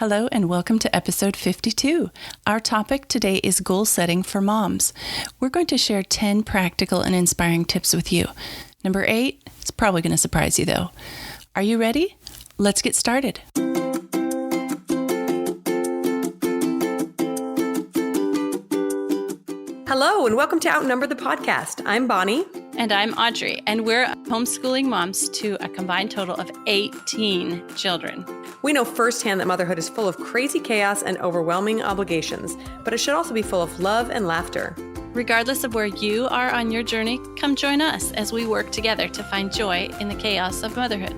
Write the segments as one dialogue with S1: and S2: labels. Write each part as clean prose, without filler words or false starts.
S1: Hello and welcome to episode 52. Our topic today is goal setting for moms. We're going to share 10 practical and inspiring tips with you. Number 8, it's probably going to surprise you though. Are you ready? Let's get started.
S2: Hello and welcome to Outnumber the Podcast. I'm Bonnie.
S1: And I'm Audrey, and we're homeschooling moms to a combined total of 18 children.
S2: We know firsthand that motherhood is full of crazy chaos and overwhelming obligations, but it should also be full of love and laughter.
S1: Regardless of where you are on your journey, come join us as we work together to find joy in the chaos of motherhood.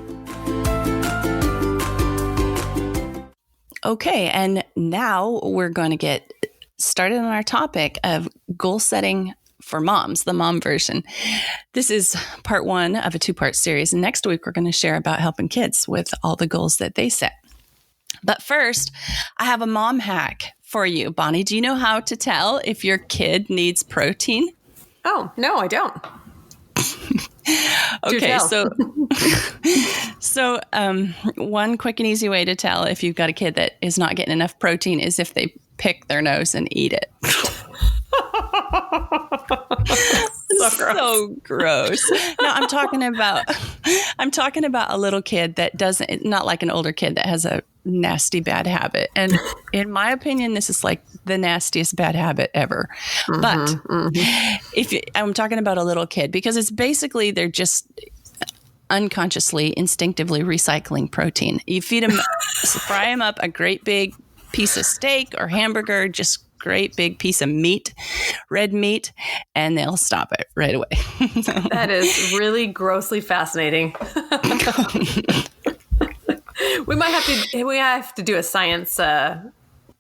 S1: Okay, and now we're going to get started on our topic of goal setting for moms, the mom version. This is part 1 of a 2-part series. And next week, we're going to share about helping kids with all the goals that they set. But first, I have a mom hack for you. Bonnie, do you know how to tell if your kid needs protein?
S2: Oh, no, I don't.
S1: Okay, so one quick and easy way to tell if you've got a kid that is not getting enough protein is if they pick their nose and eat it. So gross. No, I'm talking about a little kid that doesn't, not like an older kid that has a nasty bad habit. And in my opinion, this is like the nastiest bad habit ever. But I'm talking about a little kid because it's basically they're just unconsciously, instinctively recycling protein. You feed them, fry them up a great big piece of steak or hamburger, just great big piece of meat, red meat, and they'll stop it right away.
S2: That is really grossly fascinating. We have to do a science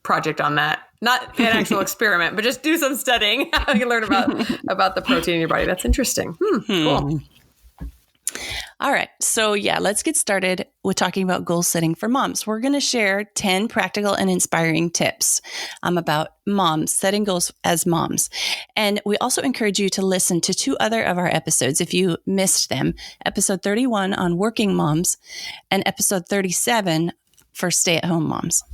S2: project on that. Not an actual experiment, but just do some studying. How you learn about the protein in your body. That's interesting. Cool.
S1: All right. So let's get started with talking about goal setting for moms. We're going to share 10 practical and inspiring tips about moms setting goals as moms. And we also encourage you to listen to 2 other of our episodes if you missed them. Episode 31 on working moms and episode 37 for stay-at-home moms.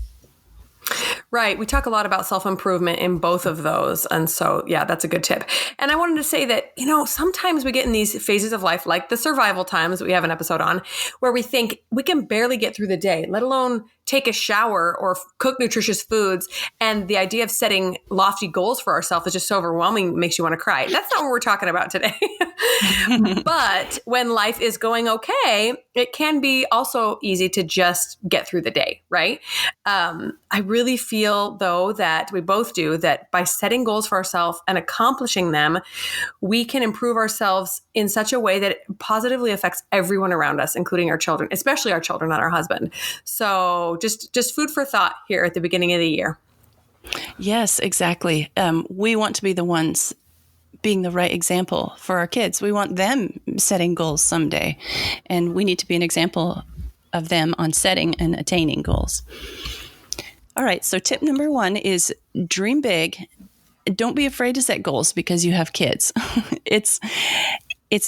S2: Right. We talk a lot about self-improvement in both of those. And so, that's a good tip. And I wanted to say that, sometimes we get in these phases of life, like the survival times that we have an episode on, where we think we can barely get through the day, let alone take a shower or cook nutritious foods. And the idea of setting lofty goals for ourselves is just so overwhelming, makes you want to cry. That's not what we're talking about today. But when life is going okay, it can be also easy to just get through the day, right? I really feel, though, that we both do, that by setting goals for ourselves and accomplishing them, we can improve ourselves in such a way that it positively affects everyone around us, including our children, especially our children, not our husband. So just food for thought here at the beginning of the year.
S1: Yes, exactly. We want to be the ones being the right example for our kids. We want them setting goals someday, and we need to be an example of them on setting and attaining goals. All right. So tip number 1 is dream big. Don't be afraid to set goals because you have kids. It's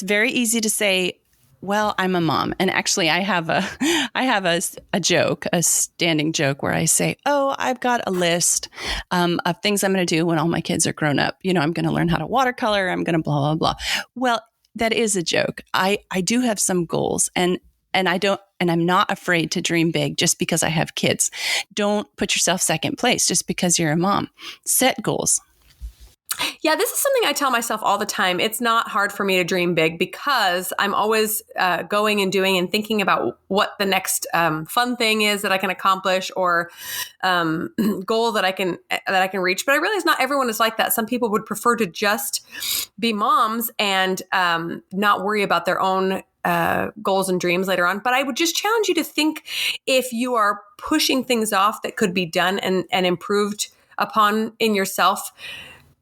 S1: very easy to say, well, I'm a mom. And actually I have a joke, a standing joke where I say, oh, I've got a list of things I'm going to do when all my kids are grown up. I'm going to learn how to watercolor. I'm going to blah, blah, blah. Well, that is a joke. I do have some goals and I'm not afraid to dream big just because I have kids. Don't put yourself second place just because you're a mom. Set goals.
S2: Yeah, this is something I tell myself all the time. It's not hard for me to dream big because I'm always going and doing and thinking about what the next fun thing is that I can accomplish or goal that I can reach. But I realize not everyone is like that. Some people would prefer to just be moms and not worry about their own goals and dreams later on. But I would just challenge you to think if you are pushing things off that could be done and improved upon in yourself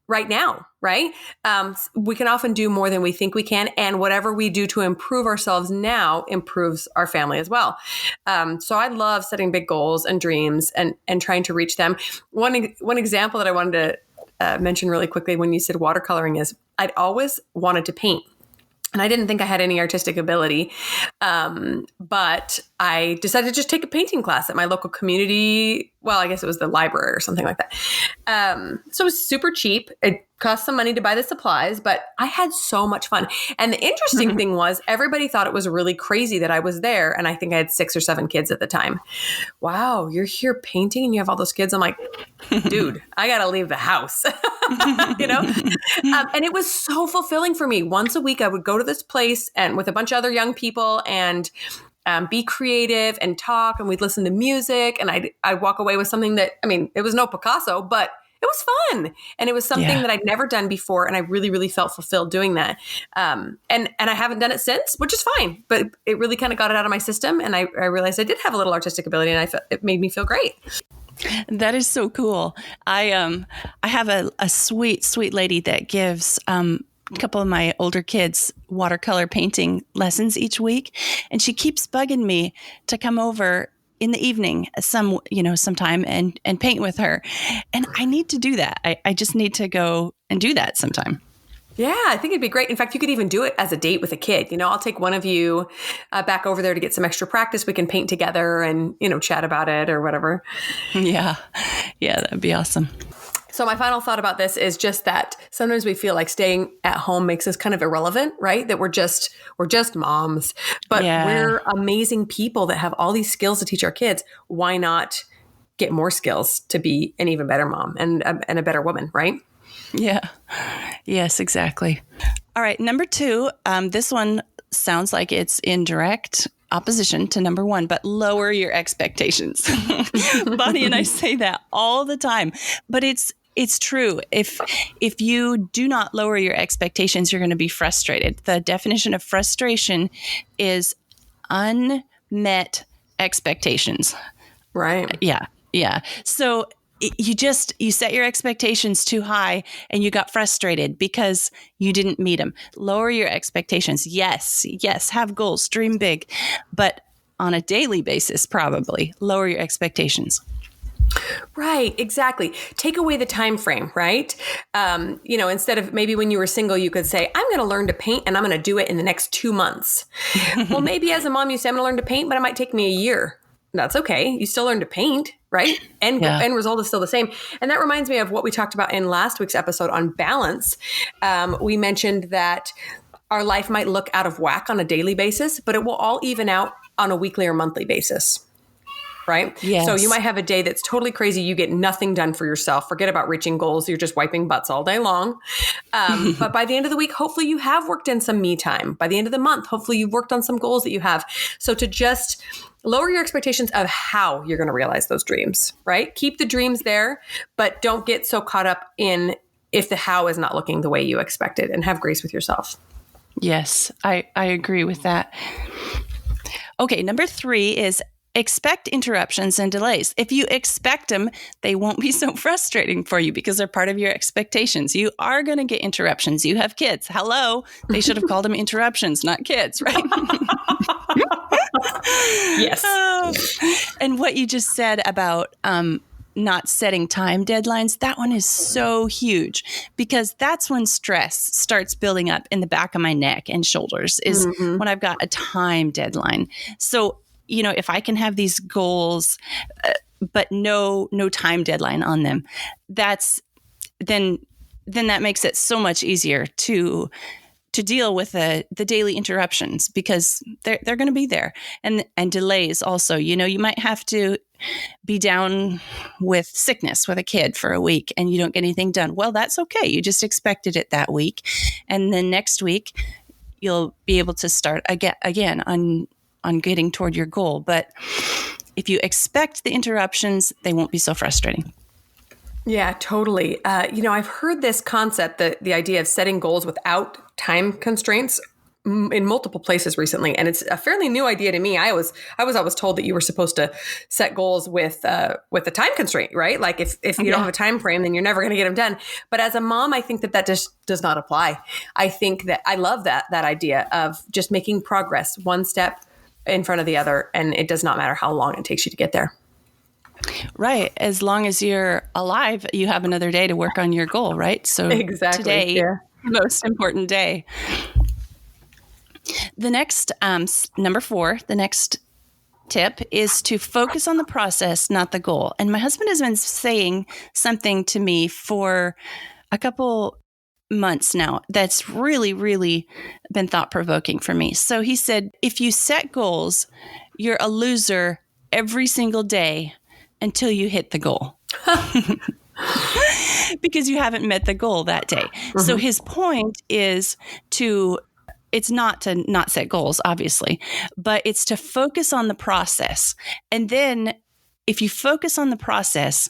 S2: right now, right? We can often do more than we think we can. And whatever we do to improve ourselves now improves our family as well. So I love setting big goals and dreams and trying to reach them. One example that I wanted to mention really quickly when you said watercoloring is I'd always wanted to paint. And I didn't think I had any artistic ability. But I decided to just take a painting class at my local community. Well, I guess it was the library or something like that. So it was super cheap. It cost some money to buy the supplies, but I had so much fun. And the interesting thing was everybody thought it was really crazy that I was there. And I think I had 6 or 7 kids at the time. Wow, you're here painting and you have all those kids. I'm like, dude, I got to leave the house, you know? And it was so fulfilling for me. Once a week, I would go to this place and with a bunch of other young people and be creative and talk, and we'd listen to music, and I'd walk away with something that, I mean, it was no Picasso, but it was fun. And it was something that I'd never done before. And I really, really felt fulfilled doing that. And I haven't done it since, which is fine, but it really kind of got it out of my system. And I realized I did have a little artistic ability, and it made me feel great.
S1: That is so cool. I have a sweet, sweet lady that gives, a couple of my older kids watercolor painting lessons each week. And she keeps bugging me to come over in the evening sometime and paint with her. And I need to do that. I just need to go and do that sometime.
S2: Yeah, I think it'd be great. In fact, you could even do it as a date with a kid. I'll take one of you back over there to get some extra practice. We can paint together and, chat about it or whatever. Yeah,
S1: that'd be awesome.
S2: So my final thought about this is just that sometimes we feel like staying at home makes us kind of irrelevant, right? That we're just moms, but we're amazing people that have all these skills to teach our kids. Why not get more skills to be an even better mom and a better woman, right?
S1: Yeah. Yes, exactly. All right. Number 2, this one sounds like it's in direct opposition to number 1, but lower your expectations. Bonnie and I say that all the time, but it's true. If you do not lower your expectations, you're going to be frustrated. The definition of frustration is unmet expectations.
S2: Right.
S1: Yeah. So you set your expectations too high and you got frustrated because you didn't meet them. Lower your expectations. Yes, have goals, dream big, but on a daily basis, probably lower your expectations.
S2: Right, exactly. Take away the time frame, right? Instead of maybe when you were single, you could say, I'm going to learn to paint and I'm going to do it in the next 2 months. Well, maybe as a mom, you say, I'm going to learn to paint, but it might take me a year. That's okay. You still learn to paint, right? And end result is still the same. And that reminds me of what we talked about in last week's episode on balance. We mentioned that our life might look out of whack on a daily basis, but it will all even out on a weekly or monthly basis. Right?
S1: Yes.
S2: So you might have a day that's totally crazy. You get nothing done for yourself. Forget about reaching goals. You're just wiping butts all day long. But by the end of the week, hopefully you have worked in some me time. By the end of the month, hopefully you've worked on some goals that you have. So to just lower your expectations of how you're going to realize those dreams, right? Keep the dreams there, but don't get so caught up in if the how is not looking the way you expected, and have grace with yourself.
S1: Yes, I agree with that. Okay, number 3 is expect interruptions and delays. If you expect them, they won't be so frustrating for you because they're part of your expectations. You are going to get interruptions. You have kids. Hello. They should have called them interruptions, not kids, right?
S2: Yes.
S1: And what you just said about not setting time deadlines, that one is so huge because that's when stress starts building up in the back of my neck and shoulders is when I've got a time deadline. So if I can have these goals, but no time deadline on them, then that makes it so much easier to deal with the daily interruptions because they're going to be there, and delays also. You might have to be down with sickness with a kid for a week and you don't get anything done. Well, that's okay. You just expected it that week, and then next week you'll be able to start again on getting toward your goal. But if you expect the interruptions, they won't be so frustrating.
S2: Yeah, totally. I've heard this concept, the idea of setting goals without time constraints in multiple places recently. And it's a fairly new idea to me. I was always told that you were supposed to set goals with a time constraint, right? Like if you don't have a time frame, then you're never going to get them done. But as a mom, I think that just does not apply. I think that I love that idea of just making progress one step in front of the other. And it does not matter how long it takes you to get there.
S1: Right. As long as you're alive, you have another day to work on your goal, right? So
S2: exactly.
S1: Today, the most important day. the next, number 4, the next tip is to focus on the process, not the goal. And my husband has been saying something to me for a couple months now that's really, really been thought-provoking for me. So he said, if you set goals, you're a loser every single day until you hit the goal. Because you haven't met the goal that day. Mm-hmm. So his point is it's not to not set goals, obviously, but it's to focus on the process. And then if you focus on the process,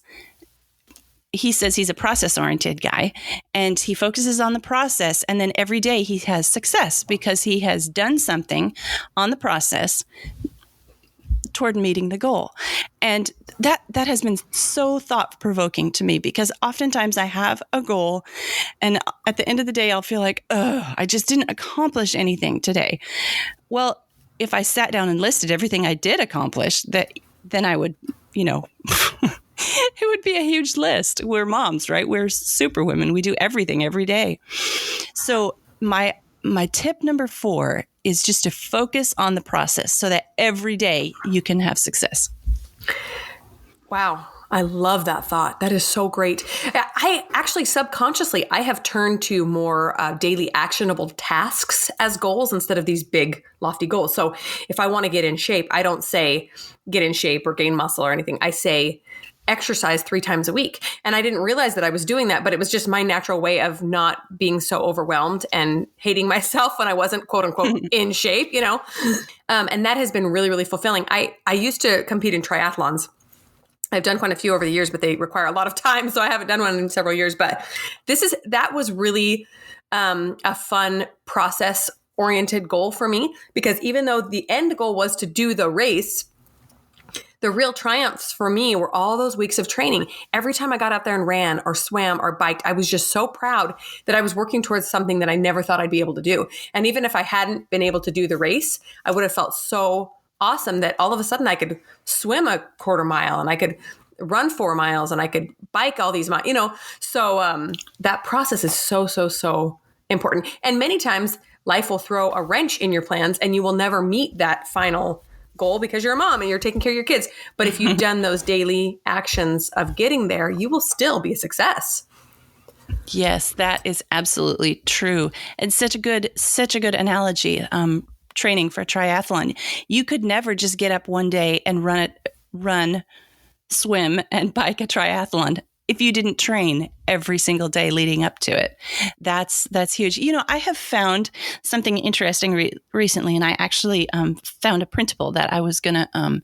S1: he says he's a process-oriented guy, and he focuses on the process, and then every day he has success because he has done something on the process toward meeting the goal. And that has been so thought-provoking to me, because oftentimes I have a goal, and at the end of the day, I'll feel like, I just didn't accomplish anything today. Well, if I sat down and listed everything I did accomplish, then I would, it would be a huge list. We're moms, right? We're super women. We do everything every day. So my tip number 4 is just to focus on the process so that every day you can have success.
S2: Wow. I love that thought. That is so great. I actually subconsciously, I have turned to more daily actionable tasks as goals instead of these big lofty goals. So if I want to get in shape, I don't say get in shape or gain muscle or anything. I say exercise 3 times a week. And I didn't realize that I was doing that, but it was just my natural way of not being so overwhelmed and hating myself when I wasn't, quote unquote, in shape, and that has been really, really fulfilling. I used to compete in triathlons. I've done quite a few over the years, but they require a lot of time. So I haven't done one in several years, but that was really a fun process oriented goal for me, because even though the end goal was to do the race, the real triumphs for me were all those weeks of training. Every time I got out there and ran or swam or biked, I was just so proud that I was working towards something that I never thought I'd be able to do. And even if I hadn't been able to do the race, I would have felt so awesome that all of a sudden I could swim a quarter mile and I could run 4 miles and I could bike all these miles, So that process is so, so, so important. And many times life will throw a wrench in your plans and you will never meet that final goal because you're a mom and you're taking care of your kids. But if you've done those daily actions of getting there, you will still be a success.
S1: Yes, that is absolutely true. And such a good analogy. Training for a triathlon. You could never just get up one day and run, swim, and bike a triathlon if you didn't train every single day leading up to it. That's huge. I have found something interesting recently, and I actually found a printable that I was going to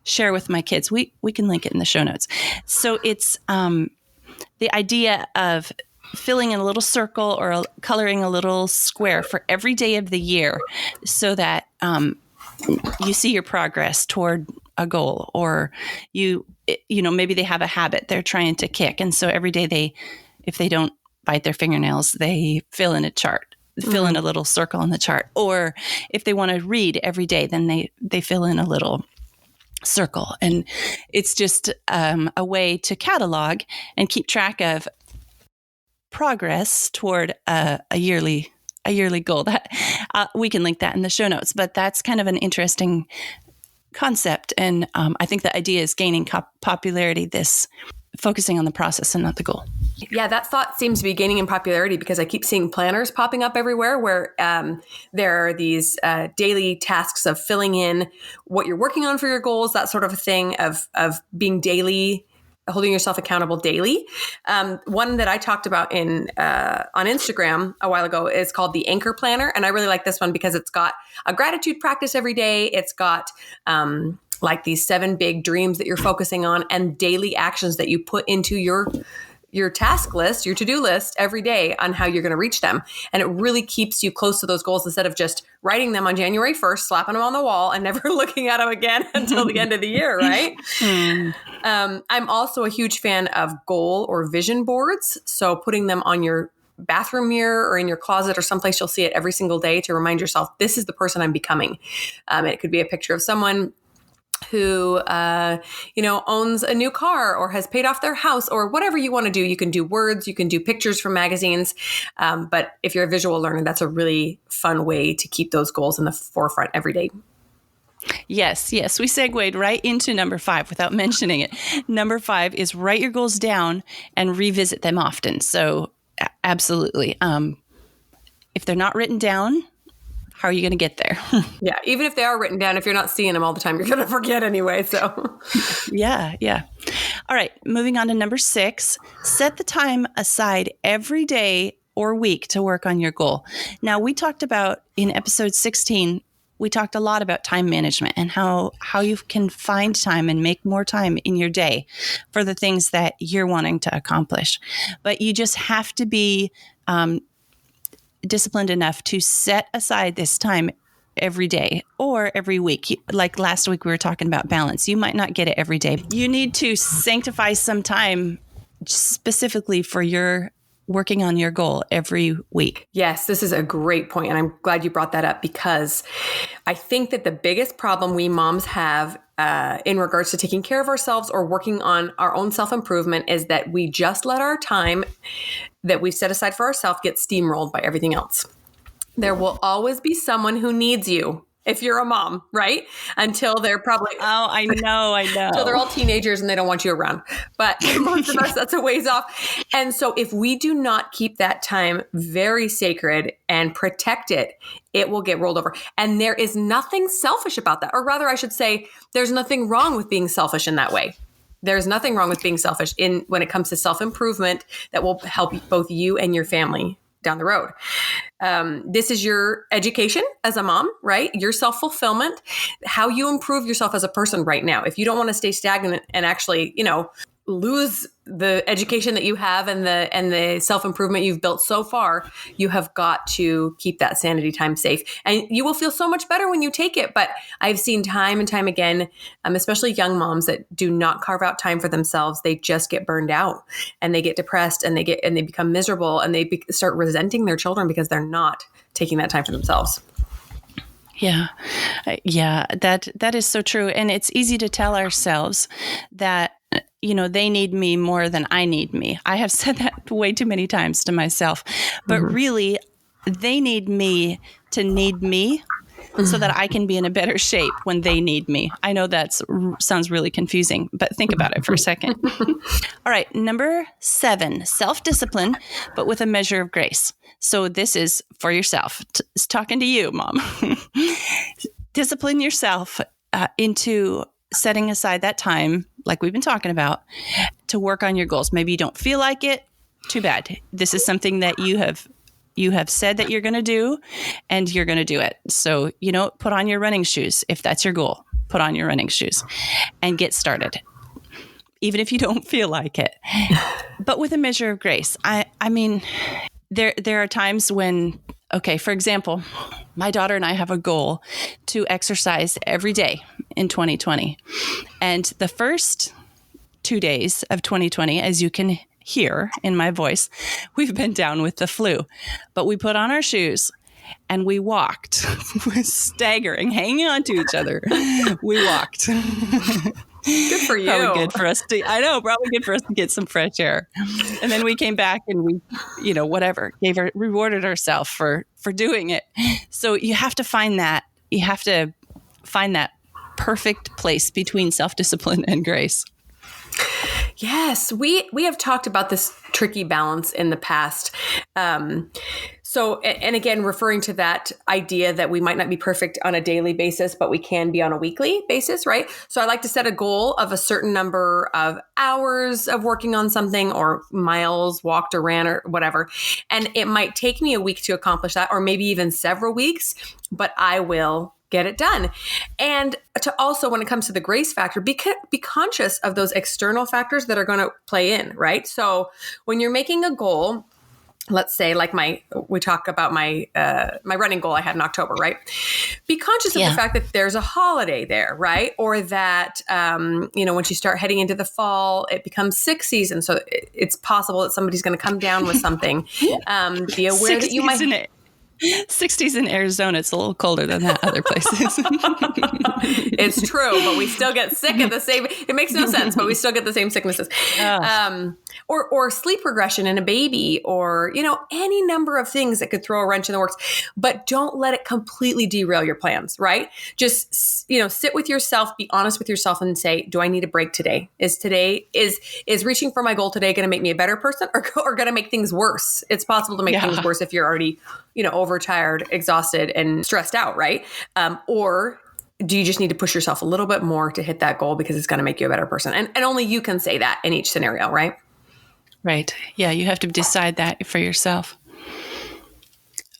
S1: share with my kids. We can link it in the show notes. So it's the idea of filling in a little circle or coloring a little square for every day of the year so that you see your progress toward a goal, or maybe they have a habit they're trying to kick. And so every day if they don't bite their fingernails, they fill in a chart, fill in a little circle in the chart. Or if they want to read every day, then they fill in a little circle. And it's just a way to catalog and keep track of progress toward a yearly goal. That we can link that in the show notes, but that's kind of an interesting concept. And I think the idea is gaining popularity, this focusing on the process and not the goal.
S2: Yeah, that thought seems to be gaining in popularity because I keep seeing planners popping up everywhere where there are these daily tasks of filling in what you're working on for your goals, that sort of a thing of being daily, holding yourself accountable daily. One that I talked about on Instagram a while ago is called the Anchor Planner. And I really like this one because it's got a gratitude practice every day. It's got like these 7 big dreams that you're focusing on and daily actions that you put into your task list, your to-do list every day on how you're going to reach them. And it really keeps you close to those goals instead of just writing them on January 1st, slapping them on the wall and never looking at them again until the end of the year, right? I'm also a huge fan of goal or vision boards. So putting them on your bathroom mirror or in your closet or someplace you'll see it every single day to remind yourself, this is the person I'm becoming. It could be a picture of someone who, owns a new car or has paid off their house or whatever you want to do. You can do words, you can do pictures from magazines. But if you're a visual learner, that's a really fun way to keep those goals in the forefront every day.
S1: Yes. We segued right into number 5 without mentioning it. Number 5 is write your goals down and revisit them often. So absolutely. If they're not written down, how are you going to get there?
S2: Yeah. Even if they are written down, if you're not seeing them all the time, you're going to forget anyway. So
S1: Yeah. All right. Moving on to number 6, set the time aside every day or week to work on your goal. Now, we talked about in episode 16, we talked a lot about time management and how you can find time and make more time in your day for the things that you're wanting to accomplish. But you just have to be disciplined enough to set aside this time every day or every week. Like last week, we were talking about balance. You might not get it every day. You need to sanctify some time specifically for your working on your goal every week.
S2: Yes, this is a great point. And I'm glad you brought that up, because I think that the biggest problem we moms have in regards to taking care of ourselves or working on our own self-improvement is that we just let our time that we've set aside for ourselves get steamrolled by everything else. There will always be someone who needs you if you're a mom, right? Until they're probably...
S1: Oh, I know.
S2: Until they're all teenagers and they don't want you around. But most of us, that's a ways off. And so if we do not keep that time very sacred and protect it, it will get rolled over. And there is nothing selfish about that. Or rather, I should say, there's nothing wrong with being selfish in that way. There's nothing wrong with being selfish when it comes to self-improvement that will help both you and your family down the road. This is your education as a mom, right? Your self-fulfillment, how you improve yourself as a person right now. If you don't want to stay stagnant and actually, lose the education that you have and the self-improvement you've built so far, you have got to keep that sanity time safe. And you will feel so much better when you take it. But I've seen time and time again, especially young moms that do not carve out time for themselves, they just get burned out and they get depressed and they become miserable and they start resenting their children because they're not taking that time for themselves.
S1: Yeah, that is so true. And it's easy to tell ourselves that, they need me more than I need me. I have said that way too many times to myself, but really they need me to need me so that I can be in a better shape when they need me. I know that sounds really confusing, but think about it for a second. All right. Number 7, self-discipline, but with a measure of grace. So this is for yourself. It's talking to you, Mom. Discipline yourself into setting aside that time, like we've been talking about, to work on your goals. Maybe you don't feel like it. Too bad. This is something that you have said that you're going to do, and you're going to do it. So, put on your running shoes. If that's your goal, put on your running shoes and get started, even if you don't feel like it, but with a measure of grace. I mean, there are times when, okay, for example, my daughter and I have a goal to exercise every day in 2020. And the first 2 days of 2020, as you can hear in my voice, we've been down with the flu. But we put on our shoes and we walked, staggering, hanging on to each other. We walked.
S2: Good for you.
S1: Probably good for us to get some fresh air. And then we came back and we, rewarded ourselves for doing it. So you have to find that. You have to find that perfect place between self-discipline and grace.
S2: Yes, we have talked about this tricky balance in the past. So, and again, referring to that idea that we might not be perfect on a daily basis, but we can be on a weekly basis, right? So I like to set a goal of a certain number of hours of working on something, or miles walked or ran or whatever. And it might take me a week to accomplish that, or maybe even several weeks, but I will get it done. And to also, when it comes to the grace factor, be conscious of those external factors that are going to play in, right? So when you're making a goal, let's say like we talk about my running goal I had in October, right? Be conscious of the fact that there's a holiday there, right? Or that, once you start heading into the fall, it becomes sick season. So it's possible that somebody's going to come down with something. Be aware that you might...
S1: 60s in Arizona. It's a little colder than that other places.
S2: It's true, but we still get sick at the same. It makes no sense, but we still get the same sicknesses. Or sleep regression in a baby, or any number of things that could throw a wrench in the works. But don't let it completely derail your plans. Right? Just sit with yourself, be honest with yourself, and say, do I need a break today? Is reaching for my goal today going to make me a better person, or going to make things worse? It's possible to make things worse if you're already overtired, exhausted, and stressed out, right? Or do you just need to push yourself a little bit more to hit that goal because it's going to make you a better person? And only you can say that in each scenario, right?
S1: Right. Yeah, you have to decide that for yourself.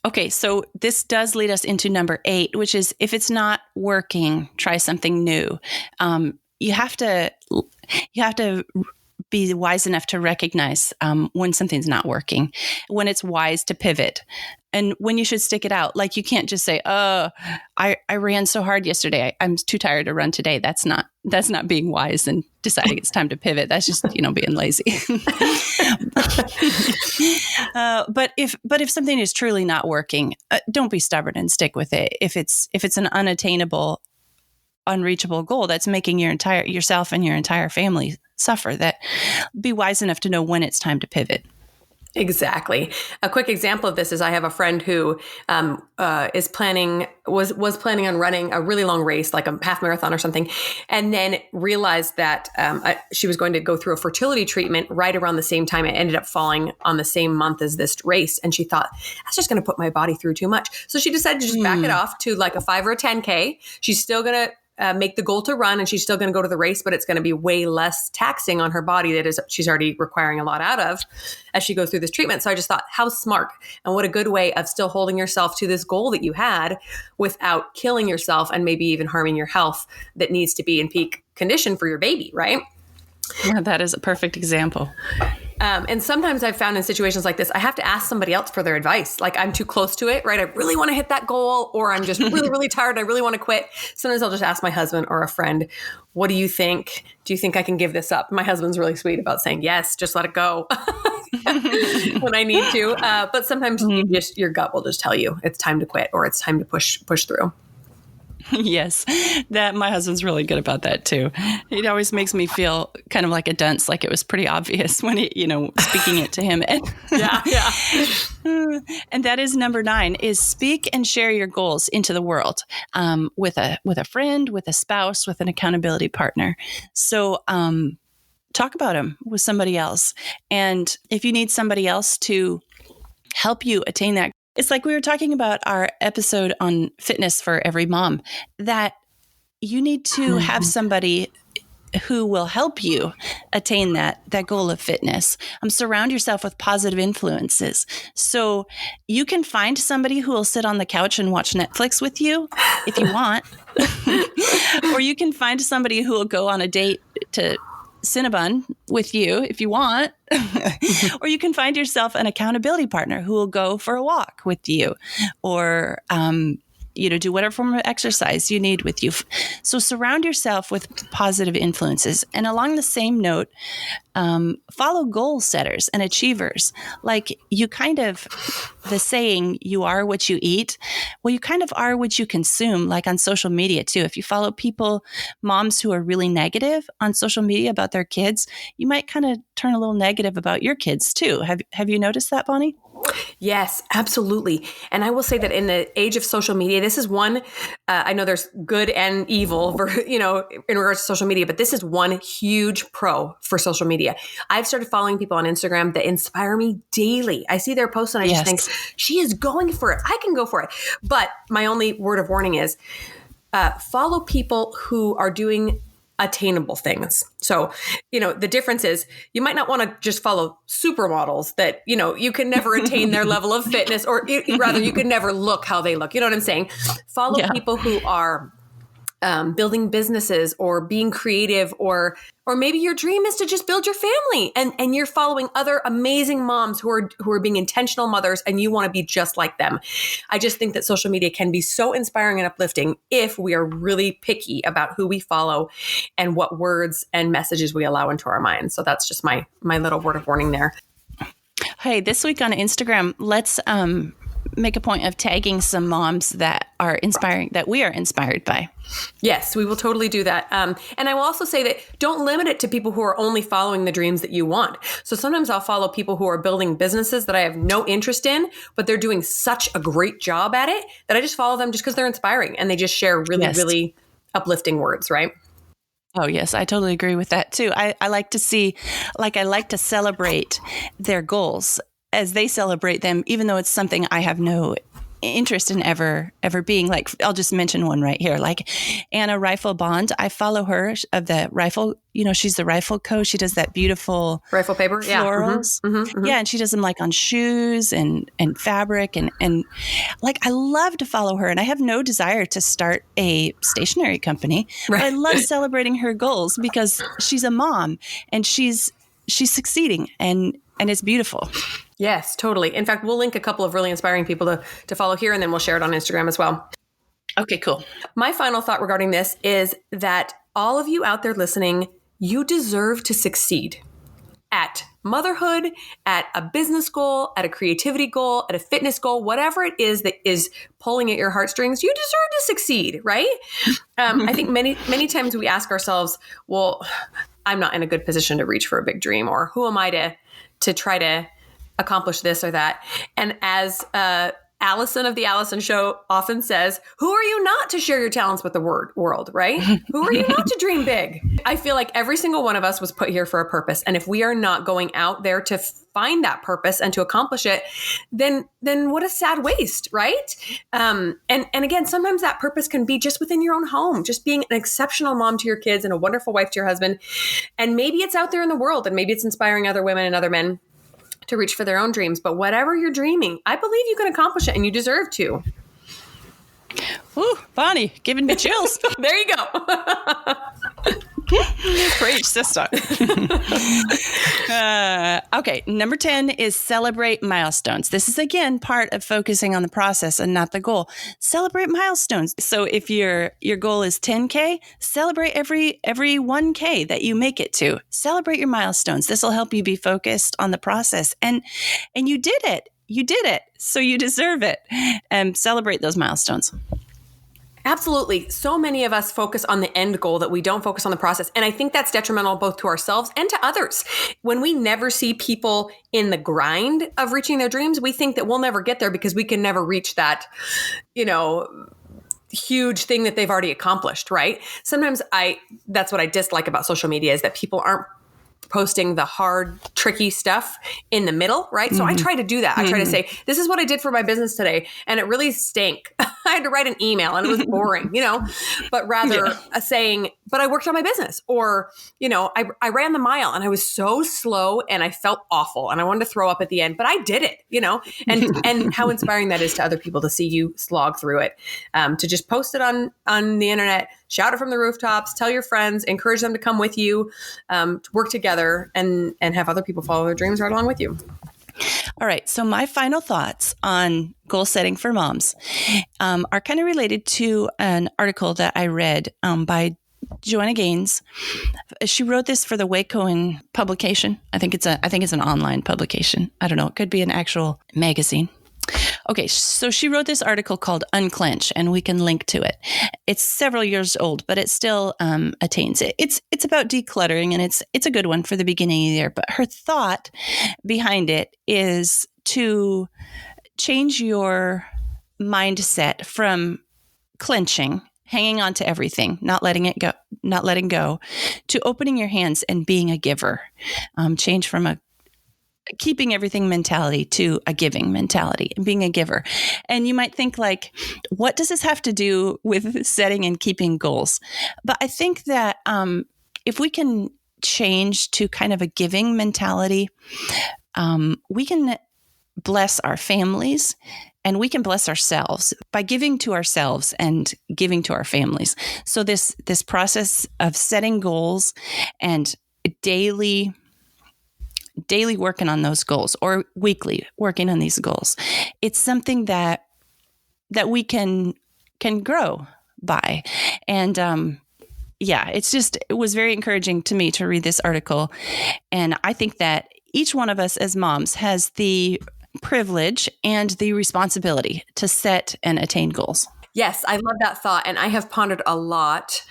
S1: Okay, so this does lead us into number 8, which is if it's not working, try something new. You have to be wise enough to recognize when something's not working, when it's wise to pivot, and when you should stick it out. Like, you can't just say, I ran so hard yesterday, I'm too tired to run today. That's not being wise and deciding it's time to pivot. That's just, being lazy. But if something is truly not working, don't be stubborn and stick with it. If it's an unattainable, unreachable goal that's making yourself and your entire family suffer, that be wise enough to know when it's time to pivot.
S2: Exactly. A quick example of this is I have a friend who was planning on running a really long race, like a half marathon or something, and then realized that she was going to go through a fertility treatment right around the same time. It ended up falling on the same month as this race, and she thought, that's just going to put my body through too much. So she decided to just back it off to like a 5 or a 10K. She's still going to make the goal to run, and she's still going to go to the race, but it's going to be way less taxing on her body she's already requiring a lot out of as she goes through this treatment. So I just thought, how smart, and what a good way of still holding yourself to this goal that you had without killing yourself and maybe even harming your health that needs to be in peak condition for your baby, right?
S1: Yeah, that is a perfect example.
S2: And sometimes I've found in situations like this, I have to ask somebody else for their advice. Like, I'm too close to it, right? I really want to hit that goal, or I'm just really, really tired. I really want to quit. Sometimes I'll just ask my husband or a friend, what do you think? Do you think I can give this up? My husband's really sweet about saying, yes, just let it go when I need to. But sometimes your gut will just tell you it's time to quit, or it's time to push through.
S1: Yes, that my husband's really good about that too. It always makes me feel kind of like a dunce, like it was pretty obvious when speaking it to him.
S2: Yeah.
S1: And that is number 9: is speak and share your goals into the world, with a friend, with a spouse, with an accountability partner. So talk about them with somebody else, and if you need somebody else to help you attain that. It's like we were talking about our episode on fitness for every mom, that you need to have somebody who will help you attain that goal of fitness. Surround yourself with positive influences. So you can find somebody who will sit on the couch and watch Netflix with you if you want, or you can find somebody who will go on a date to Cinnabon with you if you want, or you can find yourself an accountability partner who will go for a walk with you, or do whatever form of exercise you need with you. So surround yourself with positive influences. And along the same note, follow goal setters and achievers. Like, you kind of, the saying, you are what you eat. Well, you kind of are what you consume, like on social media too. If you follow moms who are really negative on social media about their kids, you might kind of turn a little negative about your kids too. Have you noticed that, Bonnie?
S2: Yes, absolutely. And I will say that in the age of social media, this is one, I know there's good and evil in regards to social media, but this is one huge pro for social media. I've started following people on Instagram that inspire me daily. I see their posts and I just think, she is going for it. I can go for it. But my only word of warning is follow people who are doing attainable things. So, the difference is you might not want to just follow supermodels that, you can never attain their level of fitness, or rather you can never look how they look. You know what I'm saying? Follow people who are building businesses or being creative, or maybe your dream is to just build your family, and you're following other amazing moms who are being intentional mothers, and you want to be just like them. I just think that social media can be so inspiring and uplifting if we are really picky about who we follow and what words and messages we allow into our minds. So that's just my little word of warning there.
S1: Hey, this week on Instagram, let's make a point of tagging some moms that are inspiring, that we are inspired by.
S2: Yes, we will totally do that. And I will also say that don't limit it to people who are only following the dreams that you want. So sometimes I'll follow people who are building businesses that I have no interest in, but they're doing such a great job at it that I just follow them just because they're inspiring and they just share really, really uplifting words, right?
S1: Oh, yes, I totally agree with that too. I like to see, I like to celebrate their goals as they celebrate them, even though it's something I have no interest in ever being. Like, I'll just mention one right here, like Anna Rifle Bond. I follow her of the rifle, she's the Rifle Co. She does that beautiful
S2: rifle paper,
S1: florals. Yeah. And she does them like on shoes and fabric and like, I love to follow her, and I have no desire to start a stationery company, but I love celebrating her goals because she's a mom and she's succeeding and it's beautiful.
S2: Yes, totally. In fact, we'll link a couple of really inspiring people to follow here, and then we'll share it on Instagram as well.
S1: Okay, cool.
S2: My final thought regarding this is that all of you out there listening, you deserve to succeed at motherhood, at a business goal, at a creativity goal, at a fitness goal, whatever it is that is pulling at your heartstrings, you deserve to succeed, right? I think many times we ask ourselves, well, I'm not in a good position to reach for a big dream, or who am I to try to accomplish this or that. And as Allison of the Allison Show often says, who are you not to share your talents with the world, right? Who are you not to dream big? I feel like every single one of us was put here for a purpose. And if we are not going out there to find that purpose and to accomplish it, then what a sad waste, right? And again, sometimes that purpose can be just within your own home, just being an exceptional mom to your kids and a wonderful wife to your husband. And maybe it's out there in the world, and maybe it's inspiring other women and other men to reach for their own dreams. But whatever you're dreaming, I believe you can accomplish it, and you deserve to.
S1: Ooh, Bonnie, giving me chills.
S2: There you go.
S1: Preach, sister. Okay, number 10 is celebrate milestones. This is, again, part of focusing on the process and not the goal. Celebrate milestones. So if your goal is 10K, celebrate every 1K that you make it to. Celebrate your milestones. This will help you be focused on the process. And you did it. You did it. So you deserve it. And celebrate those milestones.
S2: Absolutely. So many of us focus on the end goal that we don't focus on the process. And I think that's detrimental both to ourselves and to others. When we never see people in the grind of reaching their dreams, we think that we'll never get there because we can never reach that, huge thing that they've already accomplished, right? Sometimes that's what I dislike about social media, is that people aren't posting the hard, tricky stuff in the middle, right? So I try to do that. I try to say, this is what I did for my business today, and it really stank. I had to write an email and it was boring, but rather saying, but I worked on my business, or, I ran the mile and I was so slow and I felt awful and I wanted to throw up at the end, but I did it, and how inspiring that is to other people to see you slog through it, to just post it on the internet, shout it from the rooftops, tell your friends, encourage them to come with you, to work together and have other people follow their dreams right along with you.
S1: All right. So my final thoughts on goal setting for moms are kind of related to an article that I read by Joanna Gaines. She wrote this for the Wacoan publication. I think it's an online publication. I don't know. It could be an actual magazine. Okay, so she wrote this article called Unclench, and we can link to it. It's several years old, but it still attains it. It's about decluttering, and it's a good one for the beginning of the year. But her thought behind it is to change your mindset from clenching, hanging on to everything, not letting go, to opening your hands and being a giver. Change from a keeping everything mentality to a giving mentality and being a giver. And you might think, like, what does this have to do with setting and keeping goals? But I think that if we can change to kind of a giving mentality, we can bless our families and we can bless ourselves by giving to ourselves and giving to our families. So this process of setting goals and daily working on those goals, or weekly working on these goals, it's something that we can grow by. And it was very encouraging to me to read this article. And I think that each one of us as moms has the privilege and the responsibility to set and attain goals.
S2: Yes, I love that thought. And I have pondered a lot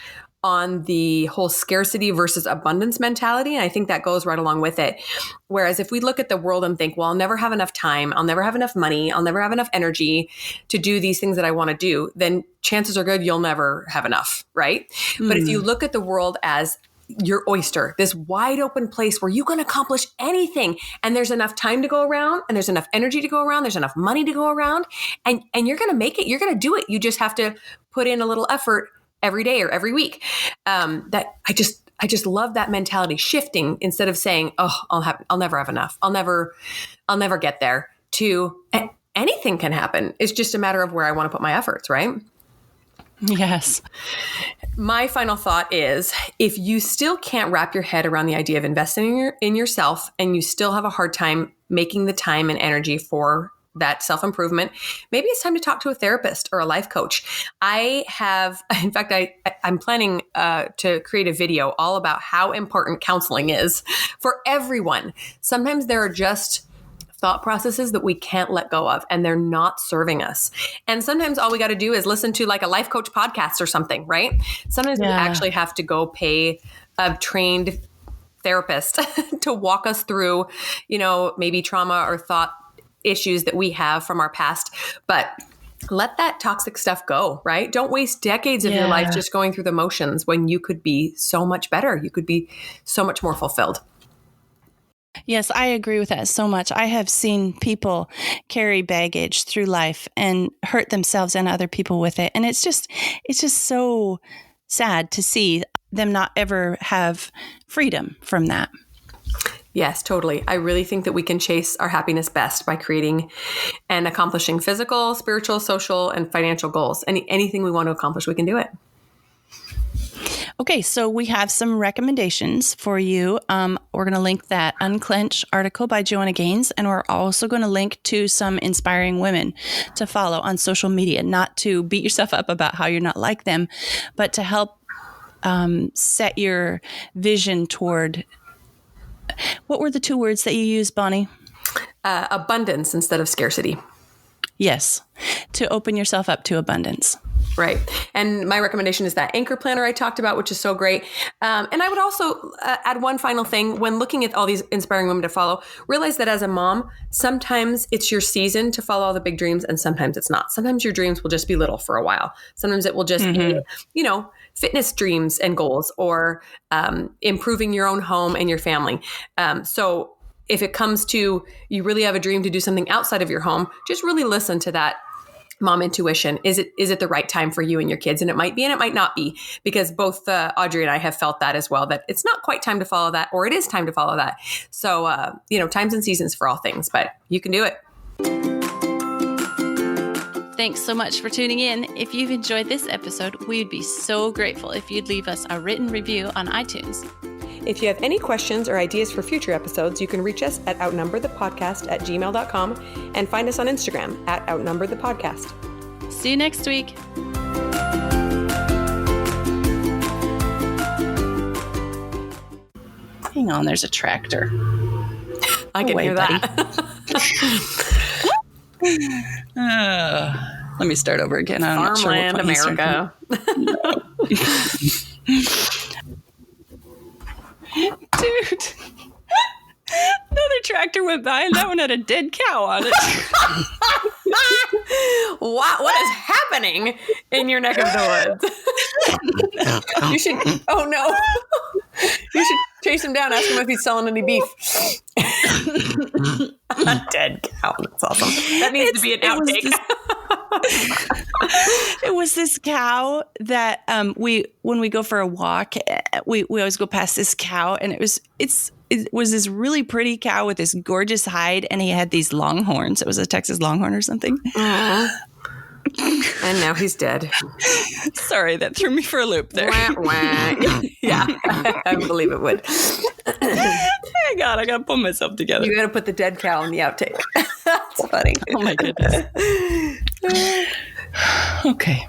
S2: on the whole scarcity versus abundance mentality. And I think that goes right along with it. Whereas if we look at the world and think, well, I'll never have enough time, I'll never have enough money, I'll never have enough energy to do these things that I want to do, then chances are good you'll never have enough, right? But if you look at the world as your oyster, this wide open place where you can accomplish anything, and there's enough time to go around, and there's enough energy to go around, there's enough money to go around, and you're going to make it, you're going to do it. You just have to put in a little effort every day or every week. That I just love that mentality shifting, instead of saying, oh, I'll never have enough. I'll never get there, to anything can happen. It's just a matter of where I want to put my efforts, right?
S1: Yes.
S2: My final thought is, if you still can't wrap your head around the idea of investing in yourself, and you still have a hard time making the time and energy for that self-improvement, maybe it's time to talk to a therapist or a life coach. I'm planning to create a video all about how important counseling is for everyone. Sometimes there are just thought processes that we can't let go of, and they're not serving us. And sometimes all we got to do is listen to like a life coach podcast or something, right? Sometimes we actually have to go pay a trained therapist to walk us through, maybe trauma or thought issues that we have from our past. But let that toxic stuff go, right? Don't waste decades of your life just going through the motions, when you could be so much better. You could be so much more fulfilled.
S1: Yes, I agree with that so much. I have seen people carry baggage through life and hurt themselves and other people with it. And it's just so sad to see them not ever have freedom from that.
S2: Yes, totally. I really think that we can chase our happiness best by creating and accomplishing physical, spiritual, social, and financial goals. Anything we want to accomplish, we can do it.
S1: Okay, so we have some recommendations for you. We're going to link that Unclench article by Joanna Gaines, and we're also going to link to some inspiring women to follow on social media, not to beat yourself up about how you're not like them, but to help set your vision toward, what were the two words that you used, Bonnie?
S2: Abundance instead of scarcity.
S1: Yes, to open yourself up to abundance.
S2: Right. And my recommendation is that anchor planner I talked about, which is so great. And I would also add one final thing. When looking at all these inspiring women to follow, realize that as a mom, sometimes it's your season to follow all the big dreams, and sometimes it's not. Sometimes your dreams will just be little for a while. Sometimes it will just be, fitness dreams and goals, or improving your own home and your family. So if it comes to, you really have a dream to do something outside of your home, just really listen to that mom intuition. Is it the right time for you and your kids? And it might be, and it might not be, because both Audrey and I have felt that as well, that it's not quite time to follow that, or it is time to follow that. So, times and seasons for all things, but you can do it.
S1: Thanks so much for tuning in. If you've enjoyed this episode, we'd be so grateful if you'd leave us a written review on iTunes.
S2: If you have any questions or ideas for future episodes, you can reach us at outnumberthepodcast@gmail.com, and find us on Instagram at outnumberthepodcast.
S1: See you next week. Hang on, there's a tractor.
S2: I can hear that.
S1: Let me start over again. I'm
S2: Farmland,
S1: not sure
S2: America.
S1: Dude, another tractor went by, and that one had a dead cow on it.
S2: What is happening in your neck of the woods? You should chase him down, ask him if he's selling any beef. A dead cow. That's awesome. That needs to be an outtake.
S1: It was this cow that when we go for a walk, we always go past this cow, and it was this really pretty cow with this gorgeous hide, and he had these long horns. It was a Texas Longhorn or something.
S2: And now he's dead.
S1: Sorry, that threw me for a loop there.
S2: Wah, wah. Yeah, I believe it would.
S1: Oh God, I gotta pull myself together.
S2: You gotta put the dead cow in the outtake. That's funny.
S1: Oh my goodness. Okay.